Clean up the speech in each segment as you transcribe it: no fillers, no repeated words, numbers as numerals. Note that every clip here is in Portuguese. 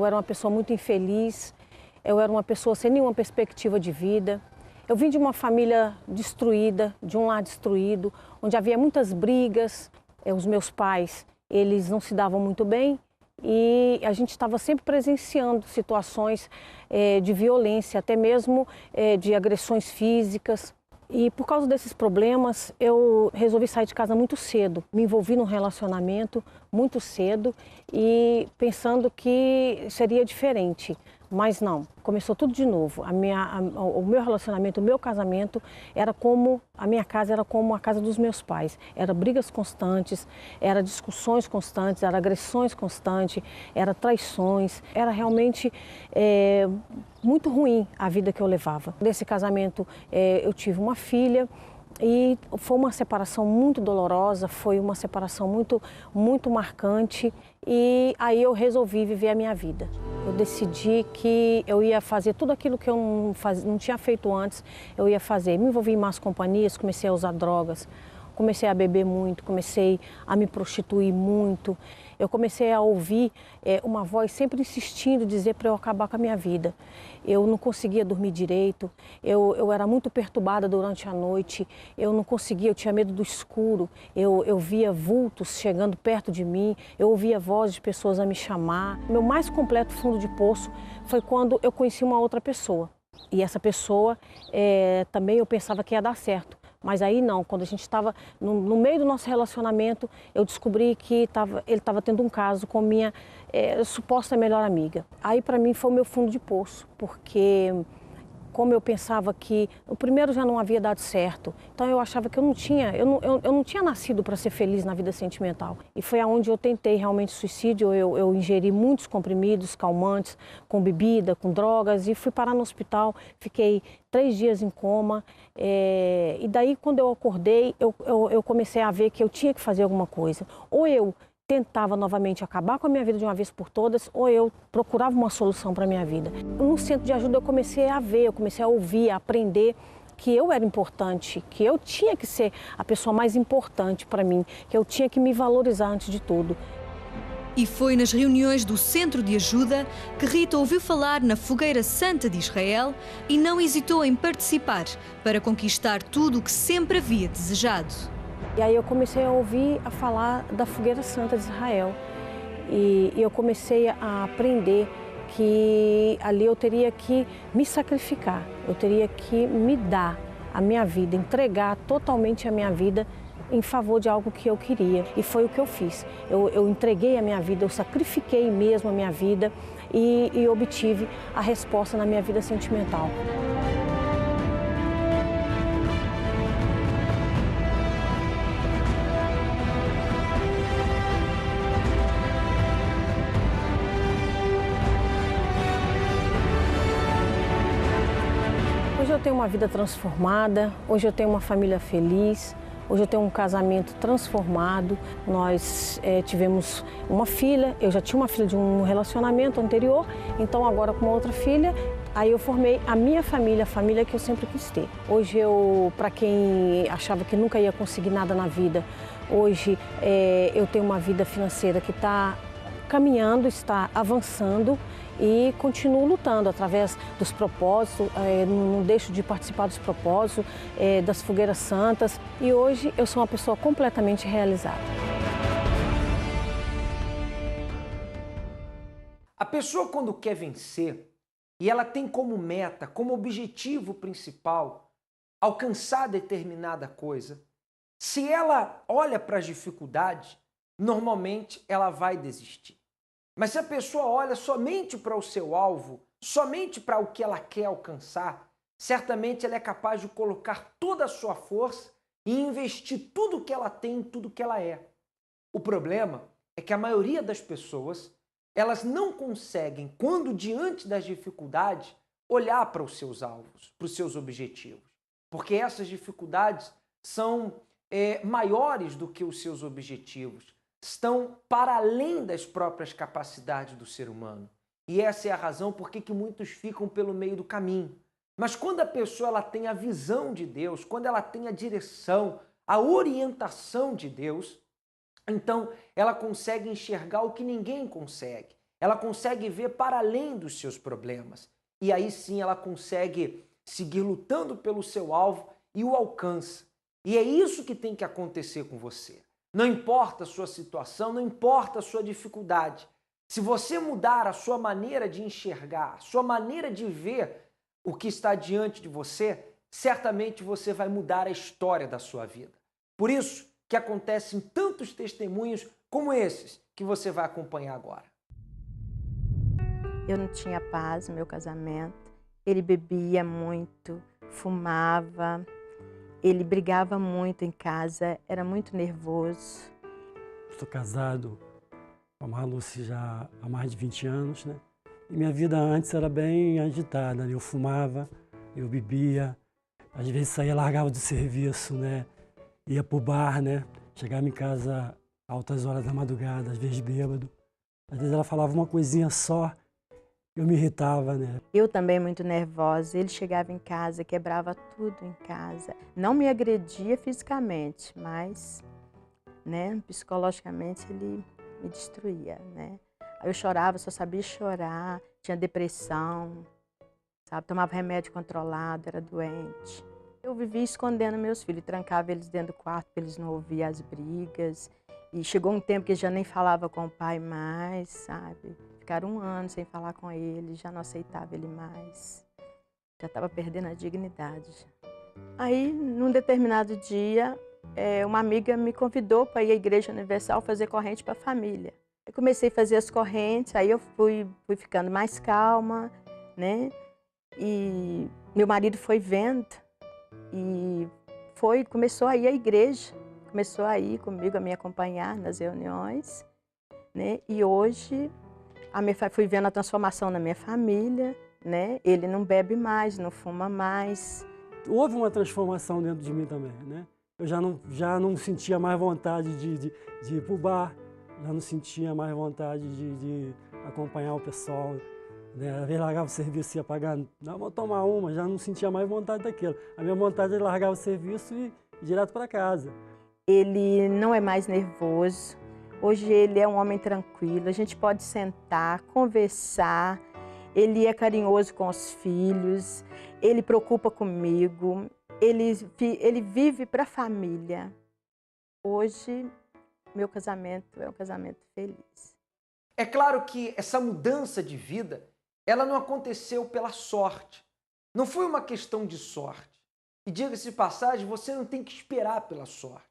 eu era uma pessoa muito infeliz, eu era uma pessoa sem nenhuma perspectiva de vida. Eu vim de uma família destruída, de um lar destruído, onde havia muitas brigas. Os meus pais, eles não se davam muito bem e a gente estava sempre presenciando situações de violência, até mesmo de agressões físicas. E por causa desses problemas, eu resolvi sair de casa muito cedo. Me envolvi num relacionamento muito cedo e pensando que seria diferente. Mas não, começou tudo de novo. O meu relacionamento, o meu casamento era como, a minha casa era como a casa dos meus pais. Era brigas constantes, era discussões constantes, era agressões constantes, era traições. Era realmente muito ruim a vida que eu levava. Nesse casamento eu tive uma filha. E foi uma separação muito dolorosa, foi uma separação muito marcante e aí eu resolvi viver a minha vida. Eu decidi que eu ia fazer tudo aquilo que eu não tinha feito antes, eu ia fazer. Me envolvi em más companhias, comecei a usar drogas, comecei a beber muito, comecei a me prostituir muito. Eu comecei a ouvir uma voz sempre insistindo, dizer para eu acabar com a minha vida. Eu não conseguia dormir direito, eu era muito perturbada durante a noite, eu não conseguia, eu tinha medo do escuro, eu via vultos chegando perto de mim, eu ouvia vozes de pessoas a me chamar. Meu mais completo fundo de poço foi quando eu conheci uma outra pessoa. E essa pessoa também eu pensava que ia dar certo. Mas aí não, quando a gente estava no meio do nosso relacionamento, eu descobri que ele estava tendo um caso com minha suposta melhor amiga. Aí para mim foi o meu fundo de poço, porque como eu pensava que o primeiro já não havia dado certo, então eu achava que eu não tinha nascido para ser feliz na vida sentimental. E foi aonde eu tentei realmente suicídio, eu ingeri muitos comprimidos, calmantes, com bebida, com drogas e fui parar no hospital, fiquei 3 dias em coma e daí quando eu acordei eu comecei a ver que eu tinha que fazer alguma coisa. Ou eu tentava novamente acabar com a minha vida de uma vez por todas, ou eu procurava uma solução para a minha vida. No centro de ajuda eu comecei a ver, eu comecei a ouvir, a aprender que eu era importante, que eu tinha que ser a pessoa mais importante para mim, que eu tinha que me valorizar antes de tudo. E foi nas reuniões do Centro de Ajuda que Rita ouviu falar na Fogueira Santa de Israel e não hesitou em participar para conquistar tudo o que sempre havia desejado. E aí eu comecei a ouvir a falar da Fogueira Santa de Israel e eu comecei a aprender que ali eu teria que me sacrificar, eu teria que me dar a minha vida, entregar totalmente a minha vida em favor de algo que eu queria. E foi o que eu fiz. Eu entreguei a minha vida, eu sacrifiquei mesmo a minha vida e obtive a resposta na minha vida sentimental. Hoje eu tenho uma vida transformada, hoje eu tenho uma família feliz, hoje eu tenho um casamento transformado. Nós tivemos uma filha, eu já tinha uma filha de um relacionamento anterior, então agora com uma outra filha, aí eu formei a minha família, a família que eu sempre quis ter. Hoje para quem achava que nunca ia conseguir nada na vida, hoje eu tenho uma vida financeira que está caminhando, está avançando e continuo lutando através dos propósitos, não deixo de participar dos propósitos, das fogueiras santas e hoje eu sou uma pessoa completamente realizada. A pessoa quando quer vencer e ela tem como meta, como objetivo principal, alcançar determinada coisa, se ela olha para as dificuldades, normalmente ela vai desistir. Mas se a pessoa olha somente para o seu alvo, somente para o que ela quer alcançar, certamente ela é capaz de colocar toda a sua força e investir tudo o que ela tem em tudo que ela é. O problema é que a maioria das pessoas, elas não conseguem, quando diante das dificuldades, olhar para os seus alvos, para os seus objetivos. Porque essas dificuldades são maiores do que os seus objetivos. Estão para além das próprias capacidades do ser humano. E essa é a razão por que muitos ficam pelo meio do caminho. Mas quando a pessoa ela tem a visão de Deus, quando ela tem a direção, a orientação de Deus, então ela consegue enxergar o que ninguém consegue. ela consegue ver para além dos seus problemas. E aí sim ela consegue seguir lutando pelo seu alvo e o alcança. E é isso que tem que acontecer com você. Não importa a sua situação, não importa a sua dificuldade. Se você mudar a sua maneira de enxergar, a sua maneira de ver o que está diante de você, certamente você vai mudar a história da sua vida. Por isso que acontecem tantos testemunhos como esses que você vai acompanhar agora. Eu não tinha paz no meu casamento. Ele bebia muito, fumava, ele brigava muito em casa, era muito nervoso. Estou casado com a Marluce já há mais de 20 anos, né? E minha vida antes era bem agitada, né? Eu fumava, eu bebia, às vezes saía, largava do serviço, né? Ia pro bar, né? Chegava em casa altas horas da madrugada, às vezes bêbado. Às vezes ela falava uma coisinha só, eu me irritava, né? Eu também muito nervosa, ele chegava em casa, quebrava tudo em casa. Não me agredia fisicamente, mas, né, psicologicamente ele me destruía, né? Eu chorava, só sabia chorar, tinha depressão, sabe? Tomava remédio controlado, era doente. Eu vivia escondendo meus filhos, trancava eles dentro do quarto para eles não ouvirem as brigas. E chegou um tempo que já nem falava com o pai mais, sabe? Ficaram 1 ano sem falar com ele, já não aceitava ele mais. Já estava perdendo a dignidade. Aí, num determinado dia, uma amiga me convidou para ir à Igreja Universal fazer corrente para a família. Eu comecei a fazer as correntes, aí eu fui ficando mais calma, né? E meu marido foi vendo e começou a ir à igreja. Começou a ir comigo, a me acompanhar nas reuniões, né? E hoje fui vendo a transformação na minha família, né? Ele não bebe mais, não fuma mais. Houve uma transformação dentro de mim também, né? Eu já não sentia mais vontade de ir pro bar, já não sentia mais vontade de acompanhar o pessoal, né? Às vezes largava o serviço e ia pagar, não, vou tomar uma, já não sentia mais vontade daquilo. A minha vontade era largar o serviço e ir direto para casa. Ele não é mais nervoso, hoje ele é um homem tranquilo, a gente pode sentar, conversar, ele é carinhoso com os filhos, ele preocupa comigo, ele vive para a família. Hoje, meu casamento é um casamento feliz. É claro que essa mudança de vida, ela não aconteceu pela sorte, não foi uma questão de sorte. E diga-se de passagem, você não tem que esperar pela sorte.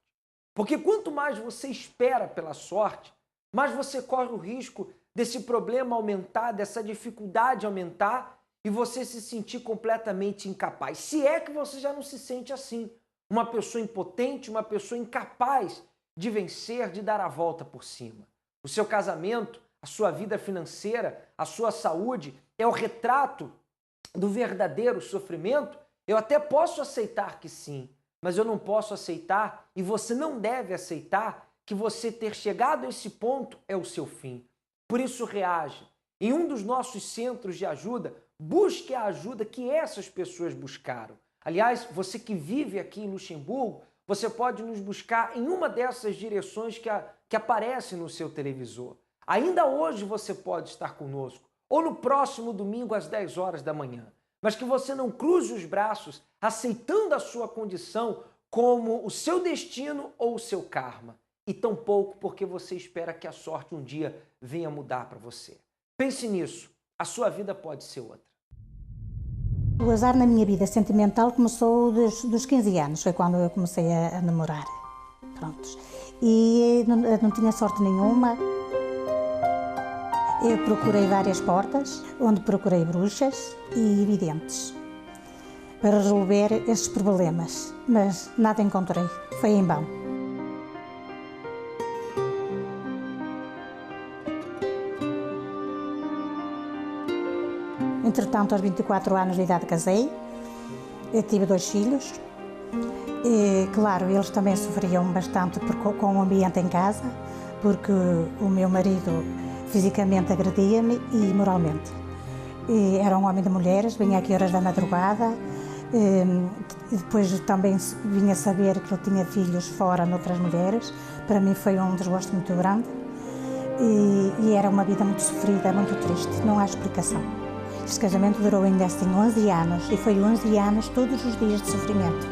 Porque quanto mais você espera pela sorte, mais você corre o risco desse problema aumentar, dessa dificuldade aumentar e você se sentir completamente incapaz. Se é que você já não se sente assim, uma pessoa impotente, uma pessoa incapaz de vencer, de dar a volta por cima. O seu casamento, a sua vida financeira, a sua saúde é o retrato do verdadeiro sofrimento? Eu até posso aceitar que sim, mas eu não posso aceitar, e você não deve aceitar, que você ter chegado a esse ponto é o seu fim. Por isso reage. Em um dos nossos centros de ajuda, busque a ajuda que essas pessoas buscaram. Aliás, você que vive aqui em Luxemburgo, você pode nos buscar em uma dessas direções que aparece no seu televisor. Ainda hoje você pode estar conosco, ou no próximo domingo às 10 horas da manhã. Mas que você não cruze os braços aceitando a sua condição como o seu destino ou o seu karma. E tampouco porque você espera que a sorte um dia venha mudar para você. Pense nisso, a sua vida pode ser outra. O azar na minha vida sentimental começou dos 15 anos, foi quando eu comecei a namorar. Prontos. E não tinha sorte nenhuma. Eu procurei várias portas, onde procurei bruxas e videntes, para resolver estes problemas, mas nada encontrei, foi em vão. Entretanto, aos 24 anos de idade casei, eu tive 2 filhos. E, claro, eles também sofriam bastante com o ambiente em casa, porque o meu marido fisicamente agredia-me e moralmente. E era um homem de mulheres, vinha aqui horas da madrugada, e depois também vinha saber que ele tinha filhos fora noutras mulheres. Para mim foi um desgosto muito grande. e era uma vida muito sofrida, muito triste, não há explicação. Este casamento durou ainda assim 11 anos e foi 11 anos todos os dias de sofrimento.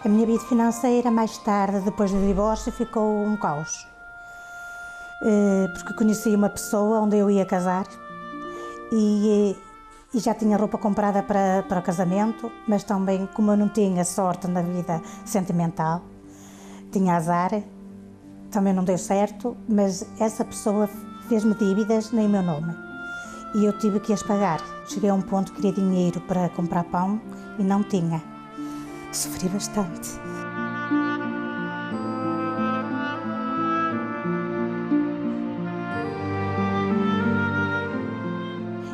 A minha vida financeira, mais tarde, depois do divórcio, ficou um caos. Porque conheci uma pessoa onde eu ia casar e já tinha roupa comprada para o casamento, mas também, como eu não tinha sorte na vida sentimental, tinha azar, também não deu certo, mas essa pessoa fez-me dívidas em meu nome e eu tive que as pagar. Cheguei a um ponto que queria dinheiro para comprar pão e não tinha. Sofri bastante.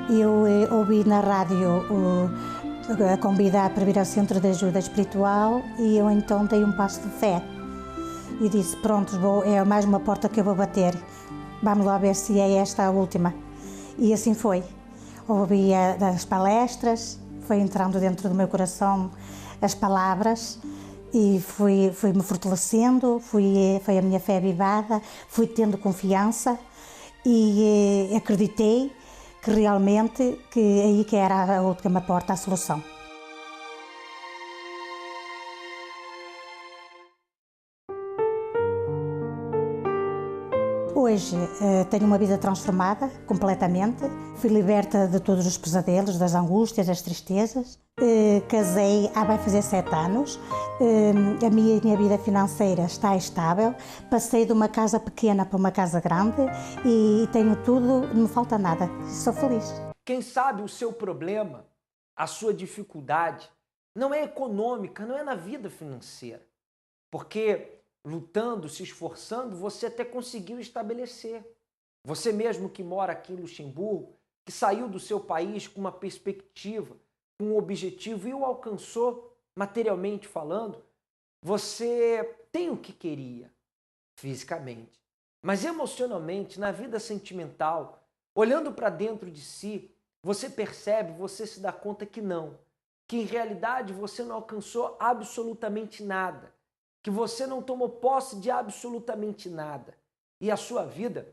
Eu ouvi na rádio a convidar para vir ao Centro de Ajuda Espiritual e eu então dei um passo de fé e disse, pronto, é mais uma porta que eu vou bater, vamos lá ver se é esta a última. E assim foi. Ouvi as palestras, foi entrando dentro do meu coração as palavras e fui-me fortalecendo, foi a minha fé avivada, fui tendo confiança e acreditei que realmente aí que era a última porta, a solução. Hoje tenho uma vida transformada completamente, fui liberta de todos os pesadelos, das angústias, das tristezas. Casei vai fazer 7 anos, a minha vida financeira está estável, passei de uma casa pequena para uma casa grande e tenho tudo, não me falta nada, sou feliz. Quem sabe o seu problema, a sua dificuldade, não é econômica, não é na vida financeira. Porque lutando, se esforçando, você até conseguiu estabelecer. Você mesmo que mora aqui em Luxemburgo, que saiu do seu país com uma perspectiva, com um objetivo e o alcançou, materialmente falando, você tem o que queria, fisicamente. Mas emocionalmente, na vida sentimental, olhando para dentro de si, você percebe, você se dá conta que não. Que em realidade você não alcançou absolutamente nada. Que você não tomou posse de absolutamente nada. E a sua vida,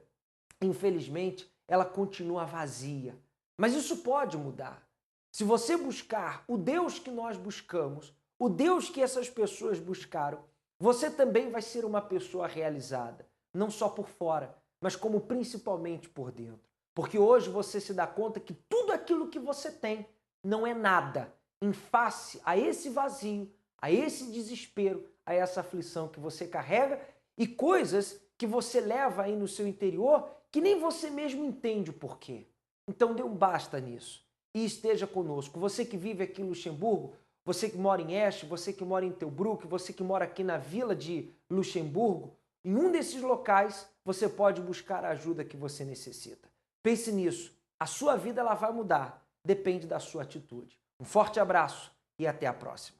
infelizmente, ela continua vazia. Mas isso pode mudar. Se você buscar o Deus que nós buscamos, o Deus que essas pessoas buscaram, você também vai ser uma pessoa realizada. Não só por fora, mas como principalmente por dentro. Porque hoje você se dá conta que tudo aquilo que você tem não é nada em face a esse vazio, a esse desespero, a essa aflição que você carrega e coisas que você leva aí no seu interior que nem você mesmo entende o porquê. Então dê um basta nisso e esteja conosco. Você que vive aqui em Luxemburgo, você que mora em Este, você que mora em Tilburg, você que mora aqui na vila de Luxemburgo, em um desses locais você pode buscar a ajuda que você necessita. Pense nisso, a sua vida ela vai mudar, depende da sua atitude. Um forte abraço e até a próxima.